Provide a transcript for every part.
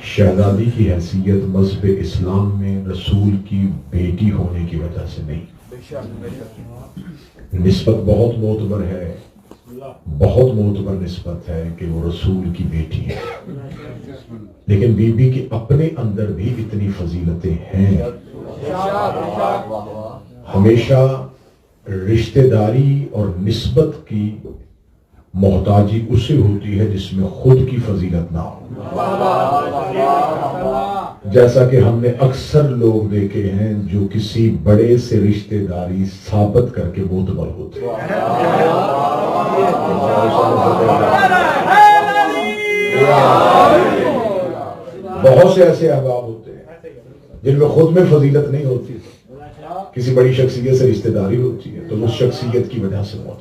شہزادی کی حیثیت مذہب اسلام میں رسول کی بیٹی ہونے کی وجہ سے نہیں، نسبت بہت معتبر ہے، بہت معتبر نسبت ہے کہ وہ رسول کی بیٹی ہے، لیکن بی بی کے اپنے اندر بھی اتنی فضیلتیں ہیں۔ ہمیشہ رشتہ داری اور نسبت کی محتاجی اسے ہوتی ہے جس میں خود کی فضیلت نہ ہو۔ جیسا کہ ہم نے اکثر لوگ دیکھے ہیں جو کسی بڑے سے رشتہ داری ثابت کر کے معتبر ہوتے ہیں۔ بہت سے ایسے احباب ہوتے ہیں جن میں خود میں فضیلت نہیں ہوتی، کسی بڑی شخصیت سے رشتہ داری ہوتی ہے تو اس شخصیت کی وجہ سے موت۔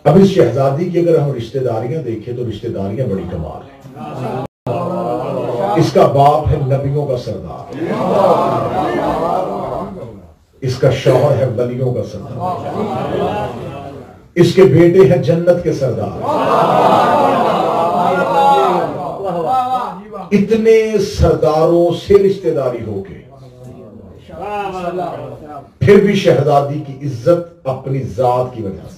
اب اس شہزادی کی اگر ہم رشتہ داریاں دیکھیں تو رشتہ داریاں بڑی کمال ہیں۔ اس کا باپ ہے نبیوں کا سردار، اس کا شوہر ہے ولیوں کا سردار، اس کے بیٹے ہیں جنت کے سردار۔ اتنے سرداروں سے رشتہ داری ہو کے پھر بھی شہزادی کی عزت اپنی ذات کی وجہ سے۔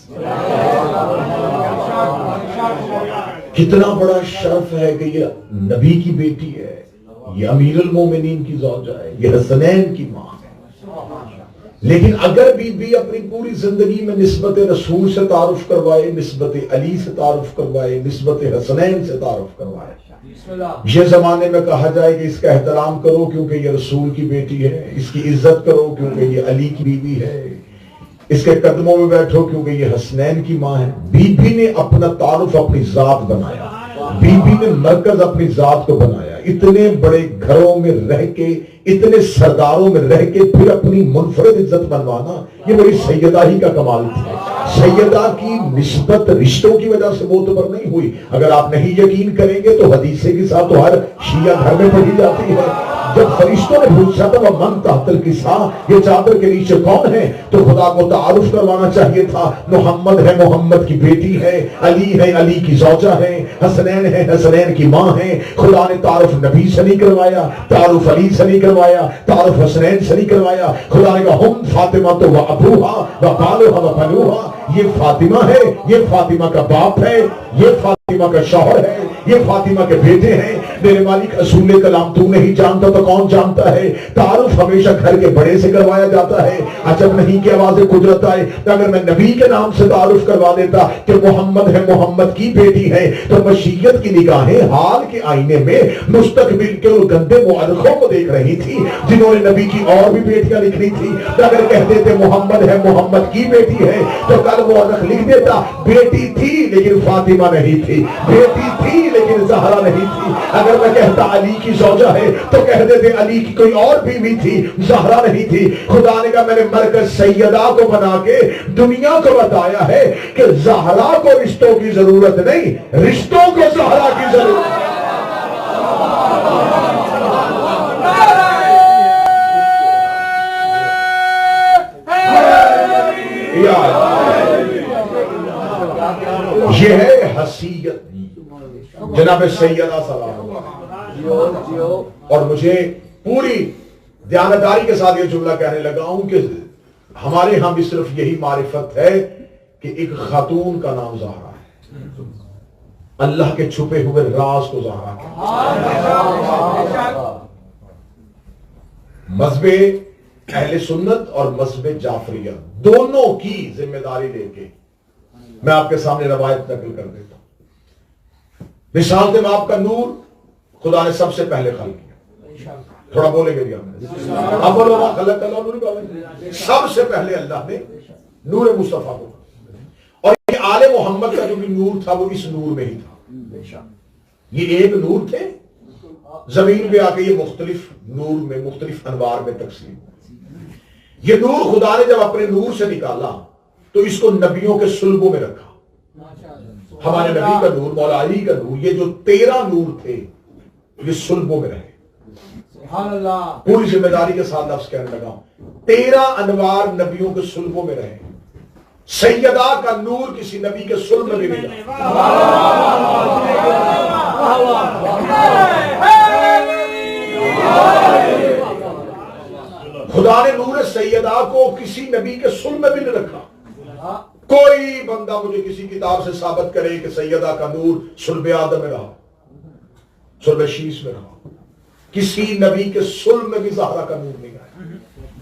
کتنا بڑا شرف ہے کہ یہ نبی کی بیٹی ہے، یہ امیر المومنین کی زوجہ ہے، یہ حسنین کی ماں ہے۔ لیکن اگر بی اپنی پوری زندگی میں نسبت رسول سے تعارف کروائے، نسبت علی سے تعارف کروائے، نسبت حسنین سے تعارف کروائے، یہ زمانے میں کہا جائے کہ اس کا احترام کرو کیونکہ یہ رسول کی بیٹی ہے، اس کی عزت کرو کیونکہ یہ علی کی بیوی ہے، اس کے قدموں میں بیٹھو کیونکہ یہ حسنین کی ماں ہے۔ بی بی نے اپنا تعارف اپنی ذات بنایا، بی بی نے مرکز اپنی ذات کو بنایا۔ اتنے بڑے گھروں میں رہ کے، اتنے سرداروں میں رہ کے پھر اپنی منفرد عزت بنوانا، یہ بڑی سیدہ ہی کا کمال تھا۔ سیدہ کی نسبت رشتوں کی وجہ سے معتبر نہیں ہوئی۔ اگر آپ نہیں یقین کریں گے تو حدیثے کے ساتھ تو ہر شیعہ گھر میں پڑھی جاتی ہے۔ جب فرشتوں نے پوچھا تھا وہ من تحت الکساء، یہ چادر کے نیچے کون ہے، تو خدا کو تعارف کروانا چاہیے تھا۔ محمد ہے، محمد کی بیٹی ہے، علی ہے، علی کی زوجہ ہے، حسنین ہے، حسنین کی ماں ہے۔ خدا نے تعارف نبی سے نہیں کروایا، تعارف علی سے نہیں کروایا، تعارف حسنین سے نہیں کروایا۔ خدا نے کہا ہم فاطمہ تو و ابوہا و بالوہا و بنوہا، یہ فاطمہ ہے، یہ فاطمہ کا باپ ہے، یہ فاطمہ کا شوہر ہے، یہ فاطمہ کے بیٹے ہیں۔ میرے مالک اصول کلام تو نہیں جانتا تو کون جانتا ہے؟ تعارف ہمیشہ گھر کے بڑے سے کروایا جاتا ہے۔ عجب نہیں کہ آواز قدرت آئے، اگر میں نبی کے نام سے تعارف کروا دیتا کہ محمد ہے، محمد کی بیٹی ہے، تو مشیت کی نگاہیں حال کے آئینے میں مستقبل کے اور گندے مورخوں کو دیکھ رہی تھی جنہوں نے نبی کی اور بھی بیٹیاں لکھ لی تھی۔ اگر کہتے تھے محمد ہے، محمد کی بیٹی ہے، تو کل مورخ لکھ دیتا بیٹی تھی لیکن فاطمہ نہیں تھی، بیٹی تھی لیکن زہرا نہیں تھی۔ اگر میں کہتا علی کی زوجہ ہے تو کہہ دیتے علی کی کوئی اور بیوی تھی، زہرا نہیں تھی۔ خدا نے کہا میں نے مرکز سیدہ کو بنا کے دنیا کو بتایا ہے کہ زہرا کو رشتوں کی ضرورت نہیں، رشتوں کو زہرا کی ضرورت ہے۔ یہ ہے حیثیت جناب سیدہ سلام۔ اور مجھے پوری دیانتداری کے ساتھ یہ جملہ کہنے لگا ہوں کہ ہمارے ہاں بھی صرف یہی معرفت ہے کہ ایک خاتون کا نام زہرا ہے، اللہ کے چھپے ہوئے راز کو زہرا کہا۔ مذہب اہل سنت اور مذہب جعفریہ دونوں کی ذمہ داری لے کے میں آپ کے سامنے روایت نقل کر دیتا ہوں۔ مثال دے آپ کا نور خدا نے سب سے پہلے خلق کیا، تھوڑا بولیں گے اب بولو خلق اللہ نور، سب سے پہلے اللہ نے نور مصطفیٰ کو، اور یہ آل محمد کا جو بھی نور تھا وہ اس نور میں ہی تھا۔ یہ ایک نور تھے، زمین پہ آ کے یہ مختلف نور میں مختلف انوار میں تقسیم۔ یہ نور خدا نے جب اپنے نور سے نکالا تو اس کو نبیوں کے صلبوں میں رکھا۔ ہمارے نبی کا نور، مولا علی کا نور، یہ جو 13 نور تھے یہ صلبوں میں رہے۔ پوری ذمہ داری کے ساتھ لفظ کہنے لگا، 13 انوار نبیوں کے صلبوں میں رہے۔ سیدہ کا نور کسی نبی کے صلب میں بھی نہیں رہا۔ خدا نے نور سیدہ کو کسی نبی کے صلب میں بھی نہیں رکھا. کوئی بندہ مجھے کسی کتاب سے ثابت کرے کہ سیدہ کا نور صلب آدم میں رہا، صلب شیش میں رہا. کسی نبی کے صلب میں بھی زہرا کا نور نہیں آیا.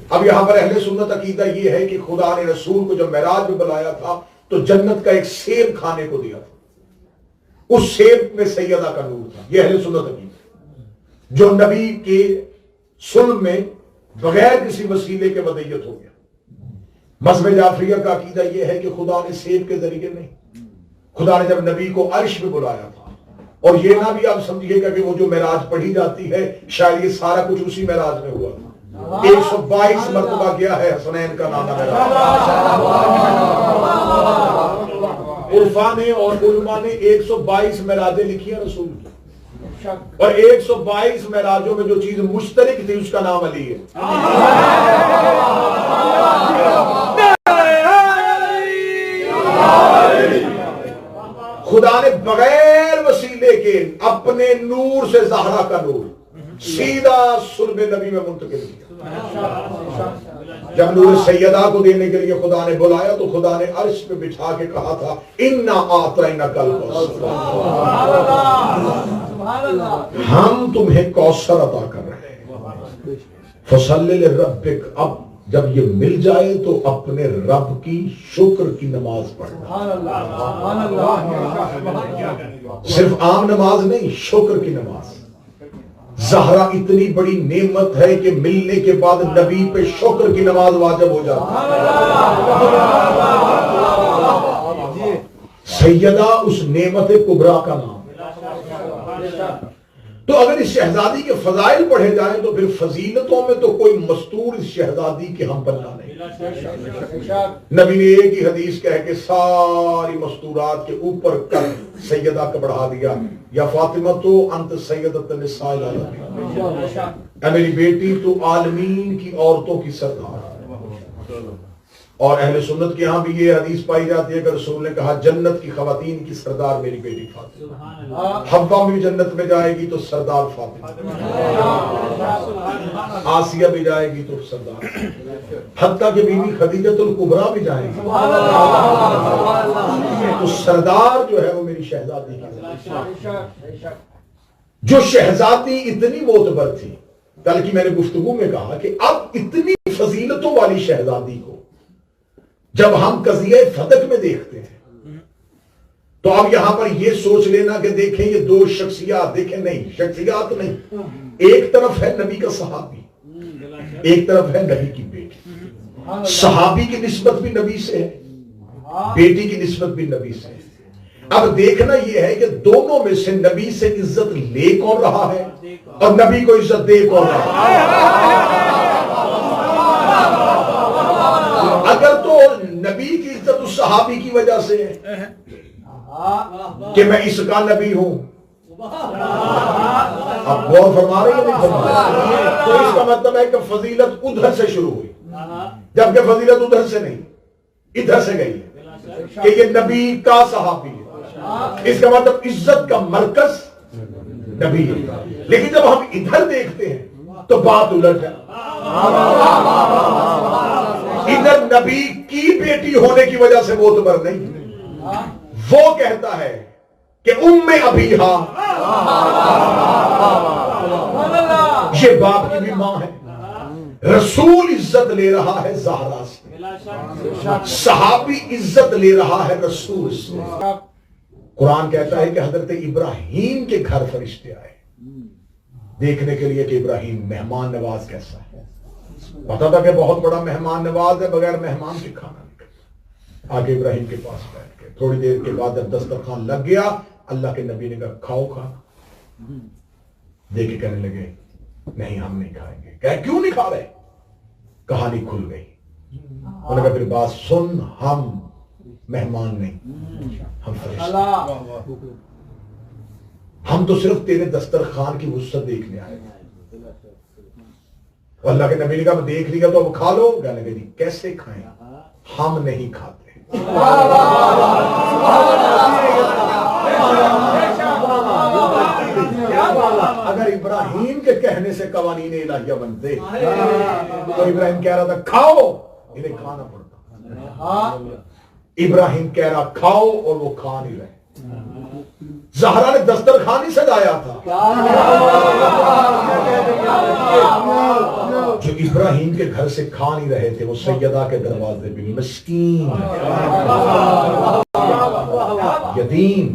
اب یہاں پر اہل سنت عقیدہ یہ ہے کہ خدا نے رسول کو جب معراج میں بلایا تھا تو جنت کا ایک سیب کھانے کو دیا تھا، اس سیب میں سیدہ کا نور تھا. یہ اہل سنت عقیدہ جو نبی کے صلب میں بغیر کسی وسیلے کے ودیت ہو گیا. مذہب جعفریہ کا عقیدہ یہ ہے کہ خدا نے سیب کے ذریعے نہیں، خدا نے جب نبی کو عرش میں بلایا تھا. اور یہ نہ بھی آپ سمجھیے گا کہ وہ جو معراج پڑھی جاتی ہے شاید یہ سارا کچھ اسی معراج میں ہوا تھا. 122 مرتبہ گیا ہے حسنین کا نام معراج. عرفا نے اور علماء نے 122 معراجیں لکھی ہیں رسول کی، اور 122 معراجوں میں جو چیز مشترک تھی اس کا نام علی ہے. خدا نے بغیر وسیلے کے اپنے نور سے زہرا کا نور سیدھا صلب نبی میں منتقل کیا. جب نور سیدہ کو دینے کے لیے خدا نے بلایا تو خدا نے عرش پہ بٹھا کے کہا تھا اِنَّا أَعْطَيْنَاكَ الْكَوْثَرَ، ہم تمہیں کوثر عطا کر رہے ہیں. فَصَلِّ لِرَبِّكَ، اب جب یہ مل جائے تو اپنے رب کی شکر کی نماز پڑھنا. صرف عام نماز نہیں، شکر کی نماز. زہرا اتنی بڑی نعمت ہے کہ ملنے کے بعد نبی پہ شکر کی نماز واجب ہو جاتی ہے. سیدہ اس نعمت کبریٰ کا نام. تو اگر اس شہزادی کے فضائل پڑھے جائیں تو پھر فضیلتوں میں تو کوئی مستور اس شہزادی کے ہم پلہ نہیں. نبی نے ایک ہی حدیث کہہ کے ساری مستورات کے اوپر کر سیدہ کا بڑھا دیا، یا فاطمہ تو انت سیدۃ النساء العالمین، اے میری بیٹی تو عالمین کی عورتوں کی سردار. اور اہل سنت کے ہاں بھی یہ حدیث پائی جاتی ہے کہ رسول نے کہا جنت کی خواتین کی سردار میری بیٹی فاطمہ. حوا بھی جنت میں جائے گی تو سردار فاطمہ، آسیہ بھی جائے گی تو سردار، حتیٰ کہ بیوی خدیجۃ الکبریٰ بھی جائے گی تو سردار جو ہے وہ میری شہزادی کی. جو شہزادی اتنی معتبر تھی، کل کی میں نے گفتگو میں کہا کہ اب اتنی فضیلتوں والی شہزادی کو جب ہم قضیہ فتح میں دیکھتے ہیں تو اب یہاں پر یہ سوچ لینا کہ دیکھیں یہ دو شخصیات، دیکھیں نہیں شخصیات نہیں، ایک طرف ہے نبی کا صحابی، ایک طرف ہے نبی کی بیٹی. صحابی کی نسبت بھی نبی سے ہے، بیٹی کی نسبت بھی نبی سے ہے. اب دیکھنا یہ ہے کہ دونوں میں سے نبی سے عزت لے کون رہا ہے اور نبی کو عزت دے کون رہا ہے. اگر تو نبی کی عزت اس صحابی کی وجہ سے ہے کہ میں اس کا نبی ہوں، اب غور فرما رہے ہیں نہیں فرما رہے، تو اس کا مطلب ہے کہ فضیلت ادھر سے شروع ہوئی، جبکہ فضیلت ادھر سے نہیں ادھر سے گئی کہ یہ نبی کا صحابی ہے. اس کا مطلب عزت کا مرکز نبی ہے. لیکن جب ہم ادھر دیکھتے ہیں تو بات الٹ ہے. ادھر نبی کی بیٹی ہونے کی وجہ سے معتبر نہیں، وہ کہتا ہے کہ ام ابیہا، یہ باپ کی بھی ماں ہے. رسول عزت لے رہا ہے زہرا سے، صحابی عزت لے رہا ہے رسول سے. قرآن کہتا ہے کہ حضرت ابراہیم کے گھر فرشتے آئے دیکھنے کے لیے کہ ابراہیم مہمان نواز کیسا ہے. پتا تھا کہ بہت بڑا مہمان نواز ہے، بغیر مہمان کے کھانا نہیں کھاتا. آگے ابراہیم کے پاس بیٹھ کے تھوڑی دیر کے بعد جب دسترخوان لگ گیا اللہ کے نبی نے کہا کھاؤ کھانا. دیکھ کے کہنے لگے نہیں ہم نہیں کھائیں گے. کہا کیوں نہیں کھا رہے؟ کہانی کھل گئی. انہوں نے کہا پھر بات سن، ہم مہمان نہیں، ہم فرشتے، ہم تو صرف تیرے دسترخوان کی وسعت دیکھنے آئے. اللہ کے نبی نے کہا دیکھ لیا تو اب کھا لو. کہنے لگے جی کیسے کھائیں، ہم نہیں کھاتے. رہنے سے قوانین الہیہ بنتے. تو ابراہیم کہہ رہا تھا کھاؤ، انہیں کھانا پڑتا. ابراہیم کہہ رہا کھاؤ اور وہ کھا نہیں رہے. زہرا نے دسترخوان ہی سجایا تھا. جو ابراہیم کے گھر سے کھا نہیں رہے تھے وہ سیدہ کے دروازے پہ مسکین، یتیم،